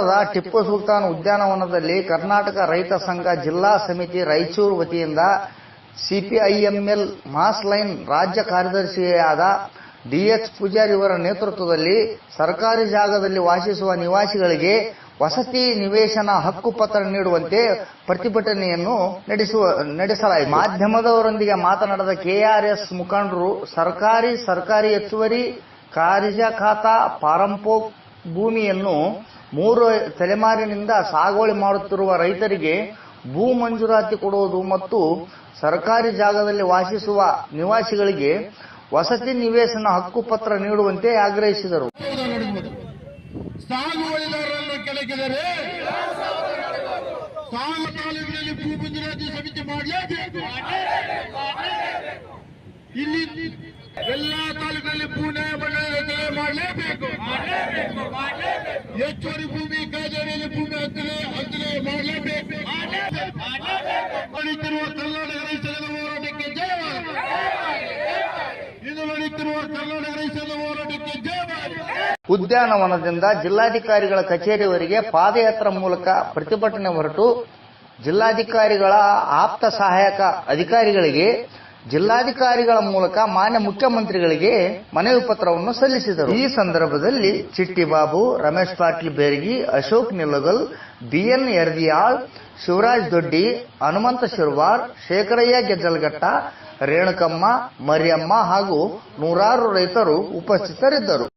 ನಗರದ ಟಿಪ್ಪು ಸುಲ್ತಾನ್ ಉದ್ಯಾನವನದಲ್ಲಿ ಕರ್ನಾಟಕ ರೈತ ಸಂಘ ಜಿಲ್ಲಾ ಸಮಿತಿ ರಾಯಚೂರು ವತಿಯಿಂದ ಸಿಪಿಐಎಂಎಲ್ ಮಾಸ್ ಲೈನ್ ರಾಜ್ಯ ಕಾರ್ಯದರ್ಶಿಯಾದ ಡಿಎಚ್ ಪೂಜಾರಿ ಅವರ ನೇತೃತ್ವದಲ್ಲಿ ಸರ್ಕಾರಿ ಜಾಗದಲ್ಲಿ ವಾಸಿಸುವ ನಿವಾಸಿಗಳಿಗೆ ವಸತಿ ನಿವೇಶನ ಹಕ್ಕುಪತ್ರ ನೀಡುವಂತೆ ಪ್ರತಿಭಟನೆಯನ್ನು ನಡೆಸಲಾಯಿತು. ಮಾಧ್ಯಮದವರೊಂದಿಗೆ ಮಾತನಾಡಿದ ಕೆಆರ್ಎಸ್ ಮುಖಂಡರು, ಸರ್ಕಾರಿ ಹೆಚ್ಚುವರಿ ಕಾರ್ಯಖಾತಾ ಪಾರಂಪೋಕ್ ಭೂಮಿಯನ್ನು 3 ತಲೆಮಾರಿನಿಂದ ಸಾಗುವಳಿ ಮಾಡುತ್ತಿರುವ ರೈತರಿಗೆ ಭೂ ಮಂಜೂರಾತಿ ಕೊಡುವುದು ಮತ್ತು ಸರ್ಕಾರಿ ಜಾಗದಲ್ಲಿ ವಾಸಿಸುವ ನಿವಾಸಿಗಳಿಗೆ ವಸತಿ ನಿವೇಶನ ಹಕ್ಕುಪತ್ರ ನೀಡುವಂತೆ ಆಗ್ರಹಿಸಿದರು. ಸಾಗುವಳಿದಾರರನ್ನು ಕೆಳಗಿದರೆ ತಾಲೂಕಿನಲ್ಲಿ ಭೂ ಮಂಜೂರಾತಿ ಸಮಿತಿ ಮಾಡಲೇಬೇಕು. ಇಲ್ಲಿ ಎಲ್ಲಾ ತಾಲೂಕಿನಲ್ಲಿ ಭೂ ನ್ಯಾಯ ಮಂಡಳಿ ಮಾಡಲೇಬೇಕು. ಹೆಚ್ಚುವರಿ ಭೂಮಿ ಕಾಯ್ದೆಯಲ್ಲಿ ಭೂಮಿ ಹಂಚನೆ ಮಾಡಲೇಬೇಕು. ನಡೆಯುತ್ತಿರುವ ಕರ್ನಾಟಕ ರೈತ ಸಂಘದ ಹೋರಾಟಕ್ಕೆ ಜಯವಾಗಲಿ. ಇದು ನಡೆಯುತ್ತಿರುವ ಕರ್ನಾಟಕ ರೈತ ಸಂಘದ ಹೋರಾಟಕ್ಕೆ ಜಯವಾಗಲಿ. ಉದ್ಯಾನವನದಿಂದ ಜಿಲ್ಲಾಧಿಕಾರಿಗಳ ಕಚೇರಿವರೆಗೆ ಪಾದಯಾತ್ರೆ ಮೂಲಕ ಪ್ರತಿಭಟನೆ ಹೊರಟು ಜಿಲ್ಲಾಧಿಕಾರಿಗಳ ಆಪ್ತ ಸಹಾಯಕ ಅಧಿಕಾರಿಗಳಿಗೆ ಜಿಲ್ಲಾಧಿಕಾರಿಗಳ ಮೂಲಕ ಮಾನ್ಯ ಮುಖ್ಯಮಂತ್ರಿಗಳಿಗೆ ಮನವಿ ಪತ್ರವನ್ನು ಸಲ್ಲಿಸಿದರು. ಈ ಸಂದರ್ಭದಲ್ಲಿ ಚಿಟ್ಟಿಬಾಬು, ರಮೇಶ್ ಪಾಟೀಲ್ ಬೇರ್ಗಿ, ಅಶೋಕ್ ನಿಲಗಲ್, ಬಿಎನ್ ಯರ್ದಿಯಾಳ್, ಶಿವರಾಜ್ ದೊಡ್ಡಿ, ಹನುಮಂತ ಶಿರ್ವಾರ್, ಶೇಖರಯ್ಯ ಗೆಜ್ಜಲಘಟ್ಟ, ರೇಣುಕಮ್ಮ, ಮರಿಯಮ್ಮ ಹಾಗೂ ನೂರಾರು ರೈತರು ಉಪಸ್ಥಿತರಿದ್ದರು.